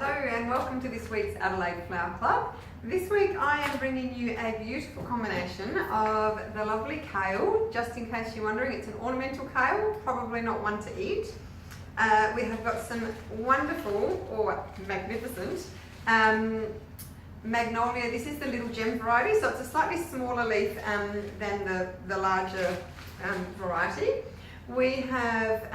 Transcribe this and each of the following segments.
Hello and welcome to this week's Adelaide Flower Club. This week I am bringing you a beautiful combination of the lovely kale. Just in case you're wondering, it's an ornamental kale, probably not one to eat. We have got some wonderful or magnificent magnolia. This is the little gem variety, so it's a slightly smaller leaf than the larger variety. We have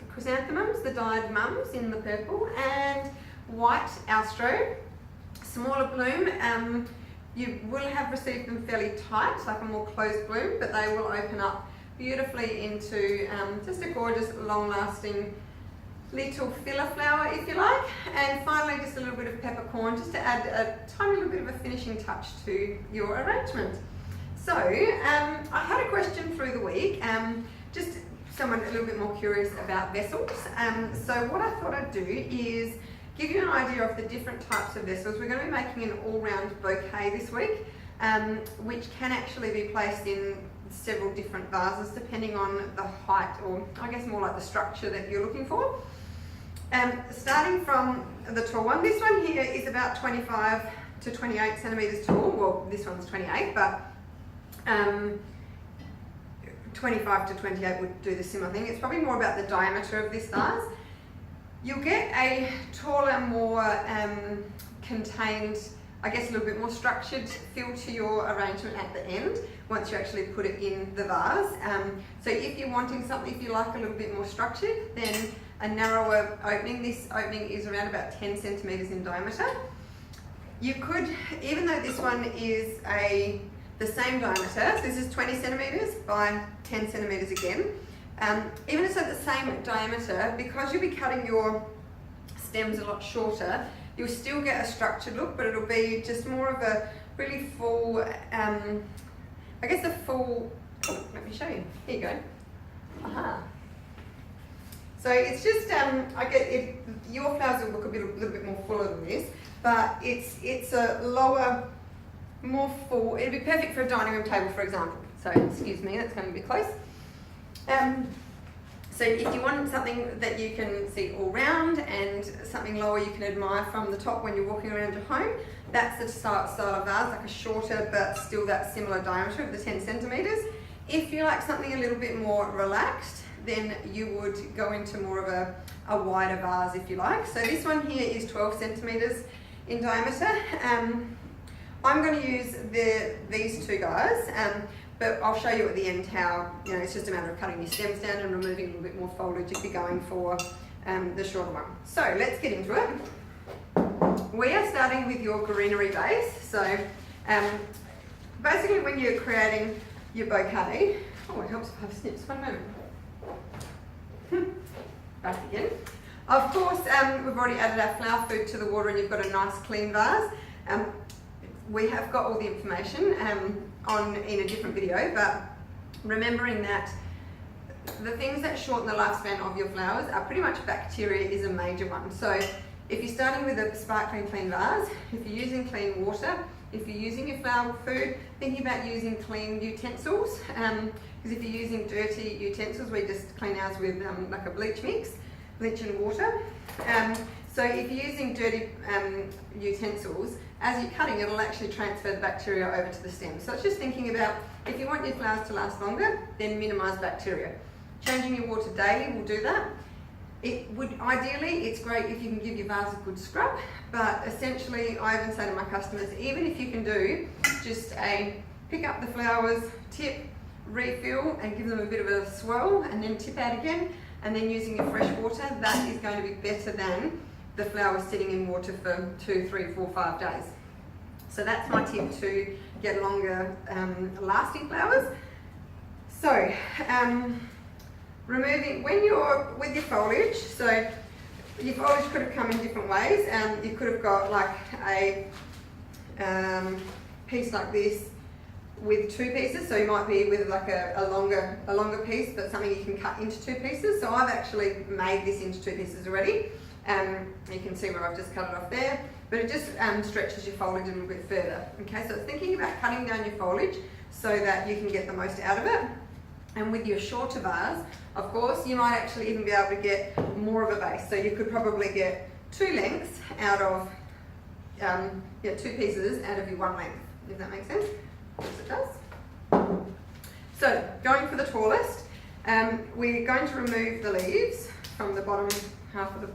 chrysanthemums, the dyed mums in the purple, and white astro, smaller bloom. You will have received them fairly tight, like a more closed bloom, but they will open up beautifully into just a gorgeous, long-lasting little filler flower, if you like. And finally, just a little bit of peppercorn, just to add a tiny little bit of a finishing touch to your arrangement. So, I had a question through the week, just someone a little bit more curious about vessels. So what I thought I'd do is give you an idea of the different types of vessels. We're going to be making an all-round bouquet this week, which can actually be placed in several different vases depending on the height, or I guess more like the structure that you're looking for. Starting from the tall one, this one here is about 25 to 28 centimetres tall. Well, this one's 28, but 25 to 28 would do the similar thing. It's probably more about the diameter of this vase. You'll get a taller, more contained, I guess a little bit more structured feel to your arrangement at the end once you actually put it in the vase. So if you're wanting something, if you like a little bit more structured, then a narrower opening. This opening is around about 10 centimetres in diameter. You could, even though this one is the same diameter, so this is 20 centimetres by 10 centimetres again. Even if it's at the same diameter, because you'll be cutting your stems a lot shorter, you'll still get a structured look, but it'll be just more of a really full, I guess a full, let me show you, here you go. Aha. So it's just, I get it, your flowers will look a little bit more fuller than this, but it's a lower, more full. It'd be perfect for a dining room table, for example. So excuse me, that's going to be close. So if you want something that you can see all round and something lower you can admire from the top when you're walking around your home, that's the style of vase, like a shorter but still that similar diameter of the 10 centimetres. If you like something a little bit more relaxed, then you would go into more of a wider vase, if you like. So this one here is 12 centimetres in diameter. I'm going to use these two guys, but I'll show you at the end how, it's just a matter of cutting your stems down and removing a little bit more foliage if you're going for the shorter one. So let's get into it. We are starting with your greenery base. So basically when you're creating your bouquet, oh, it helps if I have snips, one moment. Back again. Of course, we've already added our flower food to the water and you've got a nice clean vase. We have got all the information in a different video, but remembering that the things that shorten the lifespan of your flowers are pretty much bacteria is a major one. So if you're starting with a sparkling clean vase, if you're using clean water, if you're using your flower food, thinking about using clean utensils, because if you're using dirty utensils, we just clean ours with like a bleach mix, bleach and water. So if you're using dirty utensils, as you're cutting, it'll actually transfer the bacteria over to the stem. So it's just thinking about, if you want your flowers to last longer, then minimise bacteria. Changing your water daily will do that. Ideally, it's great if you can give your vase a good scrub, but essentially I even say to my customers, even if you can do just pick up the flowers, tip, refill, and give them a bit of a swirl, and then tip out again, and then using your fresh water, that is going to be better than the flowers sitting in water for 2, 3, 4, 5 days. So that's my tip to get longer lasting flowers. So removing, when you're with your foliage, so your foliage could have come in different ways. You could have got like a piece like this with 2 pieces, so you might be with like a longer piece, but something you can cut into 2 pieces. So I've actually made this into 2 pieces already. You can see where I've just cut it off there, but it just stretches your foliage a little bit further. Okay, so it's thinking about cutting down your foliage so that you can get the most out of it. And with your shorter vase, of course, you might actually even be able to get more of a base. So you could probably get 2 lengths out of, yeah, 2 pieces out of your 1 length, if that makes sense. Yes, it does. So, going for the tallest, we're going to remove the leaves from the bottom half of the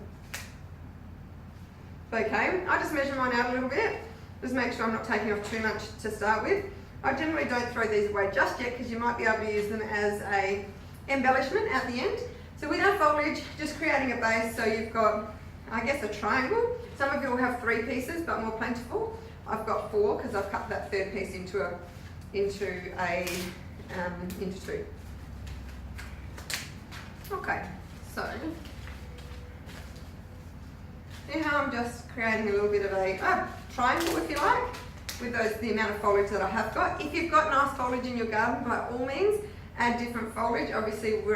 bouquet. I just measure mine out a little bit, just make sure I'm not taking off too much to start with. I generally don't throw these away just yet because you might be able to use them as a embellishment at the end. So with our foliage, just creating a base so you've got, I guess, a triangle. Some of you will have 3 pieces, but more plentiful. I've got 4 because I've cut that 3rd piece into 2. Okay, so see how I'm just creating a little bit of a triangle, if you like, with the amount of foliage that I have got. If you've got nice foliage in your garden, by all means, add different foliage. Obviously, we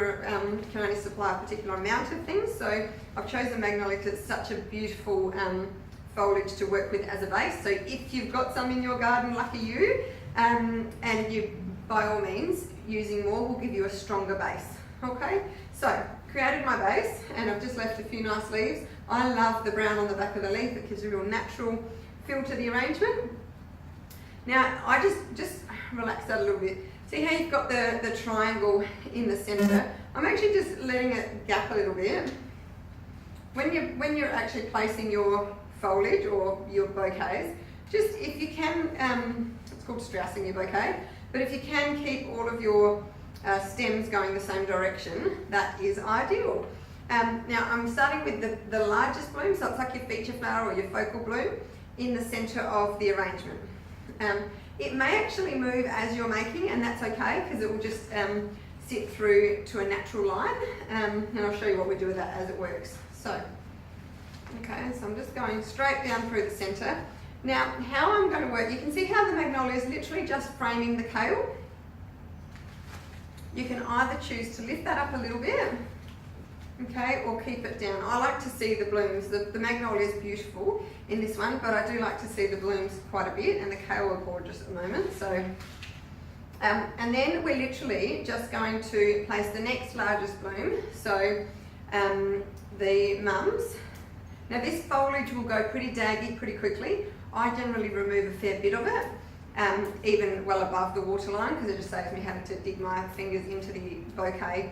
can only supply a particular amount of things, so I've chosen magnolia because it's such a beautiful foliage to work with as a base. So if you've got some in your garden, lucky you, and you, by all means, using more will give you a stronger base. Okay, so created my base, and I've just left a few nice leaves. I love the brown on the back of the leaf. It gives a real natural feel to the arrangement. Now, I just relax that a little bit. See how you've got the triangle in the centre? I'm actually just letting it gap a little bit. When you're actually placing your foliage or your bouquets, just if you can, it's called straussing your bouquet, but if you can keep all of your stems going the same direction, that is ideal. Now I'm starting with the largest bloom, so it's like your feature flower or your focal bloom in the centre of the arrangement. It may actually move as you're making, and that's okay because it will just sit through to a natural line, and I'll show you what we do with that as it works. So, okay, so I'm just going straight down through the centre. Now, how I'm going to work, you can see how the magnolia is literally just framing the kale. You can either choose to lift that up a little bit, okay, or keep it down. I like to see the blooms. The magnolia is beautiful in this one, but I do like to see the blooms quite a bit, and the kale are gorgeous at the moment. So, and then we're literally just going to place the next largest bloom. So, the mums. Now this foliage will go pretty daggy pretty quickly. I generally remove a fair bit of it, even well above the waterline, because it just saves me having to dig my fingers into the bouquet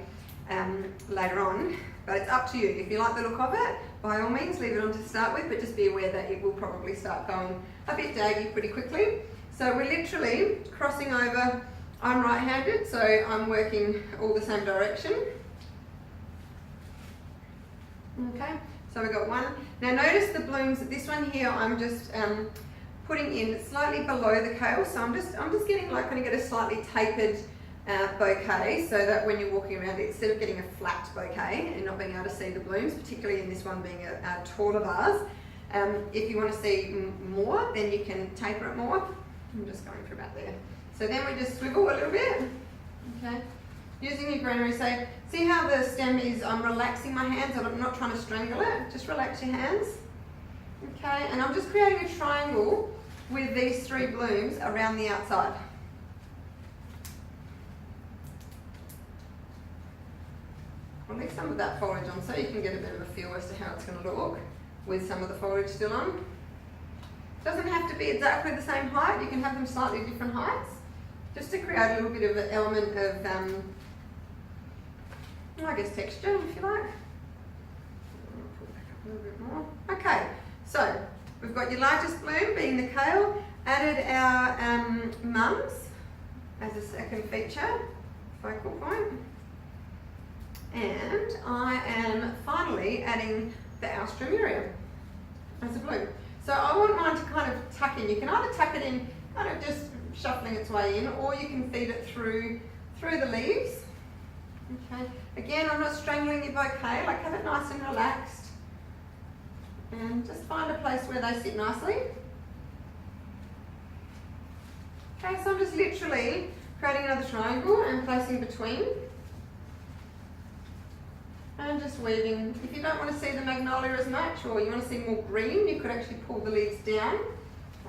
later on. But it's up to you. If you like the look of it, by all means leave it on to start with, but just be aware that it will probably start going a bit daggy pretty quickly. So we're literally crossing over. I'm right-handed, so I'm working all the same direction. Okay, so we've got one. Now notice the blooms. This one here, I'm just putting in slightly below the kale. So I'm just getting like when you get a slightly tapered bouquet, so that when you're walking around it, instead of getting a flat bouquet and not being able to see the blooms, particularly in this one being a taller vase, if you want to see more, then you can taper it more. I'm just going for about there. So then we just swivel a little bit. Okay. Using your granary, so see how the stem is, I'm relaxing my hands, I'm not trying to strangle it, just relax your hands. Okay, and I'm just creating a triangle with these 3 blooms around the outside. I'll leave some of that foliage on so you can get a bit of a feel as to how it's going to look with some of the foliage still on. It doesn't have to be exactly the same height, you can have them slightly different heights, just to create a little bit of an element of I guess texture, if you like. I'll pull it back up a little bit more. Okay, so we've got your largest bloom being the kale, added our mums as a second feature, focal point. And I am finally adding the Alstroemeria as a bloom. So I want mine to kind of tuck in. You can either tuck it in, kind of just shuffling its way in, or you can feed it through the leaves. Okay. Again, I'm not strangling your bouquet, like have it nice and relaxed. And just find a place where they sit nicely. Okay, so I'm just literally creating another triangle and placing between. And just weaving. If you don't want to see the magnolia as much, or you want to see more green, you could actually pull the leaves down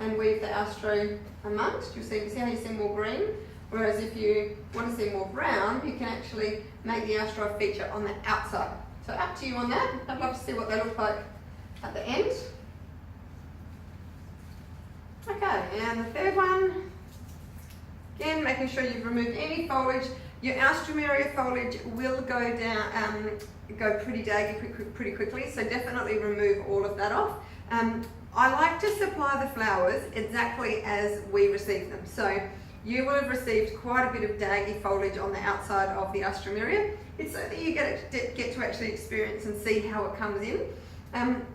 and weave the Alstroe amongst. You'll see how you see more green. Whereas if you want to see more brown, you can actually make the Alstroe feature on the outside. So up to you on that. I'd love to see what they look like at the end. Okay, and the third one, again, making sure you've removed any foliage. Your alstroemeria foliage will go down, go pretty daggy pretty quickly, so definitely remove all of that off. I like to supply the flowers exactly as we receive them. So you will have received quite a bit of daggy foliage on the outside of the alstroemeria. It's so that you get to actually experience and see how it comes in.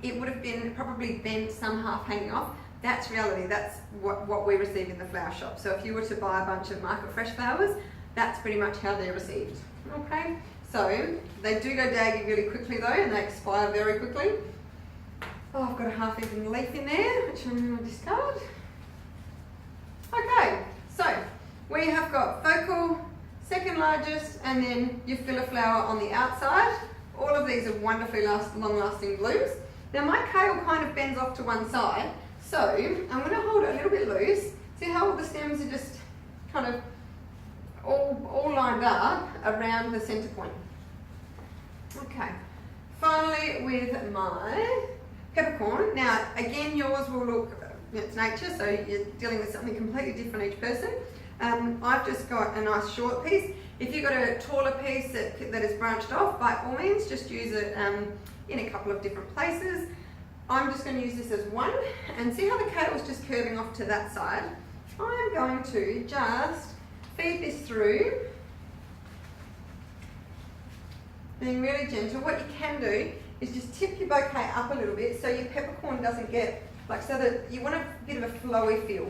It would have been probably bent, some half hanging off. That's reality, that's what we receive in the flower shop. So if you were to buy a bunch of market fresh flowers, that's pretty much how they're received. Okay, so they do go daggy really quickly though, and they expire very quickly. Oh, I've got a half-eaten leaf in there, which I'm going to discard. Okay, so we have got focal, second largest, and then your filler flower on the outside. All of these are wonderfully long-lasting blooms. Now my kale kind of bends off to one side, so I'm going to hold it a little bit loose. See how all the stems are just kind of all lined up around the centre point. Okay, finally with my peppercorn. Now again, yours will look, it's nature, so you're dealing with something completely different each person. I've just got a nice short piece. If you've got a taller piece that is branched off, by all means just use it in a couple of different places. I'm just going to use this as one, and see how the kale is just curving off to that side. I'm going to just feed this through, being really gentle. What you can do is just tip your bouquet up a little bit so your peppercorn doesn't get, like, so that you want a bit of a flowy feel.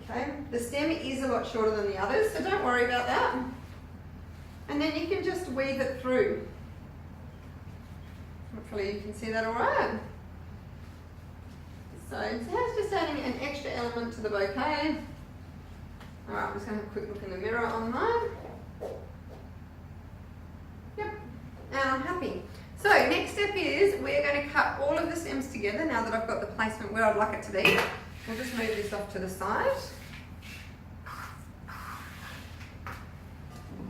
Okay, the stem is a lot shorter than the others, so don't worry about that. And then you can just weave it through. Hopefully you can see that all right. So it's just adding an extra element to the bouquet. All right, I'm just going to have a quick look in the mirror on mine. Yep, and I'm happy. So next step is we're going to cut all of the stems together now that I've got the placement where I'd like it to be. We'll just move this off to the side.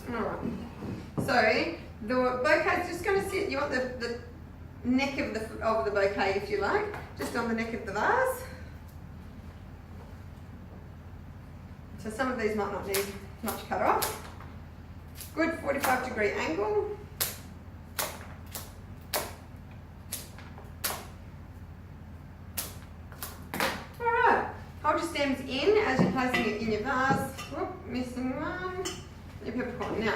Alright, so the bouquet's just going to sit, you want the neck of the bouquet, if you like, just on the neck of the vase. So some of these might not need much cut off. Good 45-degree angle. Hold your stems in as you're placing it in your vase. Whoop, missing one. Your peppercorn. Now,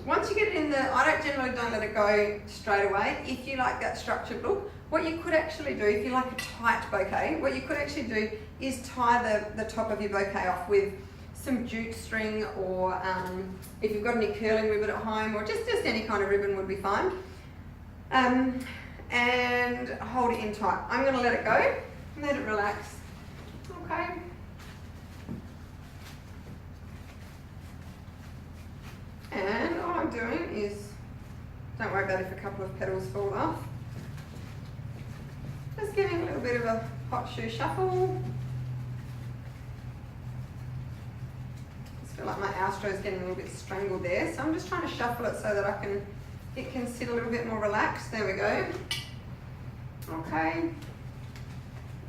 once you get it in the, I don't let it go straight away. If you like that structured look, what you could actually do, if you like a tight bouquet, what you could actually do is tie the top of your bouquet off with some jute string, or if you've got any curling ribbon at home, or just any kind of ribbon would be fine. And hold it in tight. I'm going to let it go, let it relax. Okay. And all I'm doing is, don't worry about if a couple of petals fall off. Just giving a little bit of a hot shoe shuffle. I feel like my astro is getting a little bit strangled there, so I'm just trying to shuffle it so that it can sit a little bit more relaxed. There we go. Okay.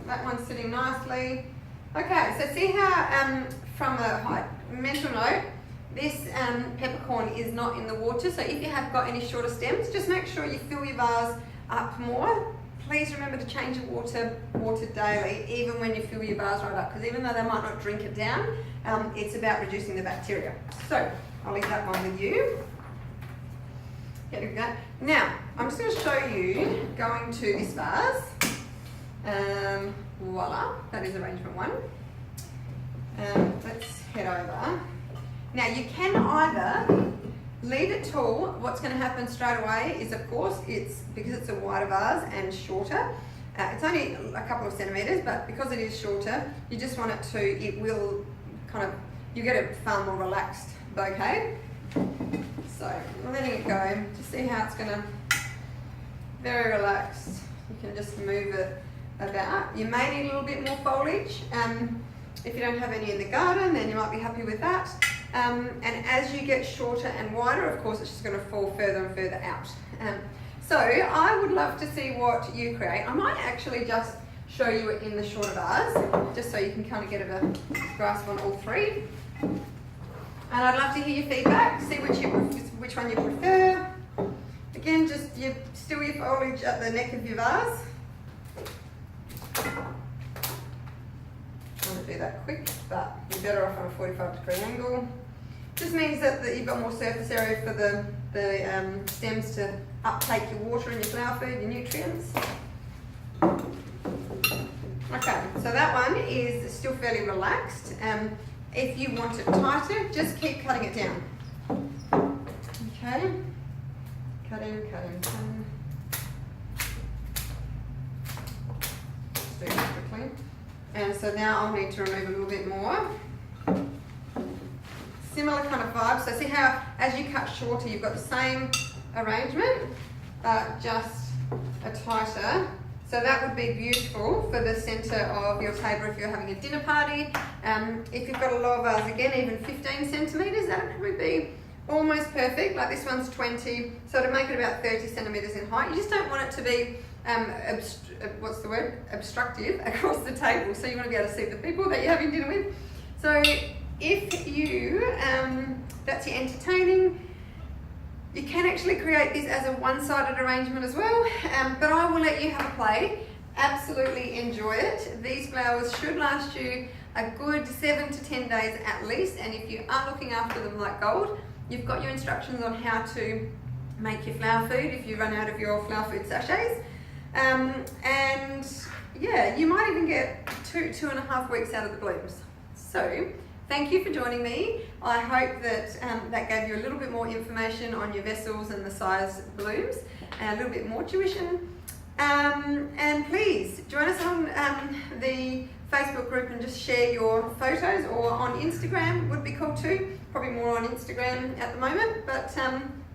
That one's sitting nicely. Okay, so see how from a mental note, this peppercorn is not in the water, so if you have got any shorter stems, just make sure you fill your vase up more. Please remember to change your water daily, even when you fill your vase right up, because even though they might not drink it down, it's about reducing the bacteria. So I'll leave that one with you. Get rid of that. Now, I'm just going to show you going to this vase. Voila, that is arrangement one. Let's head over. Now you can either leave it tall. What's going to happen straight away is, of course, it's because it's a wider vase and shorter. It's only a couple of centimetres, but because it is shorter, you just want it will kind of, you get a far more relaxed bouquet. So letting it go, to see how it's going to, very relaxed. You can just move it about. You may need a little bit more foliage. If you don't have any in the garden, then you might be happy with that. And as you get shorter and wider, of course, it's just going to fall further and further out. So I would love to see what you create. I might actually just show you it in the shorter vase, just so you can kind of get a grasp on all three. And I'd love to hear your feedback, see which one you prefer. Again, just still your foliage at the neck of your vase. I want to do that quick, but you're better off on a 45-degree angle. Just means that you've got more surface area for the stems to uptake your water and your flower food, your nutrients. Okay, so that one is still fairly relaxed. If you want it tighter, just keep cutting it down. Okay, cutting. Just do that quickly. And so now I'll need to remove a little bit more. Similar kind of vibe. So see how as you cut shorter, you've got the same arrangement, but just a tighter. So that would be beautiful for the centre of your table if you're having a dinner party. If you've got a lower vase, again, even 15 centimetres, that would probably be almost perfect. Like this one's 20, so to make it about 30 centimetres in height. You just don't want it to be, obstructive across the table. So you want to be able to see the people that you're having dinner with. So if you, that's your entertaining, you can actually create this as a one-sided arrangement as well, but I will let you have a play. Absolutely enjoy it. These flowers should last you a good 7 to 10 days at least, and if you are looking after them like gold, you've got your instructions on how to make your flower food if you run out of your flower food sachets. And yeah, you might even get 2.5 weeks out of the blooms. So thank you for joining me. I hope that that gave you a little bit more information on your vessels and the size blooms, and a little bit more tuition. And please join us on the Facebook group and just share your photos, or on Instagram would be cool too. Probably more on Instagram at the moment, but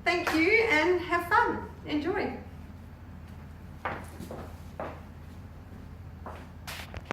thank you and have fun. Enjoy.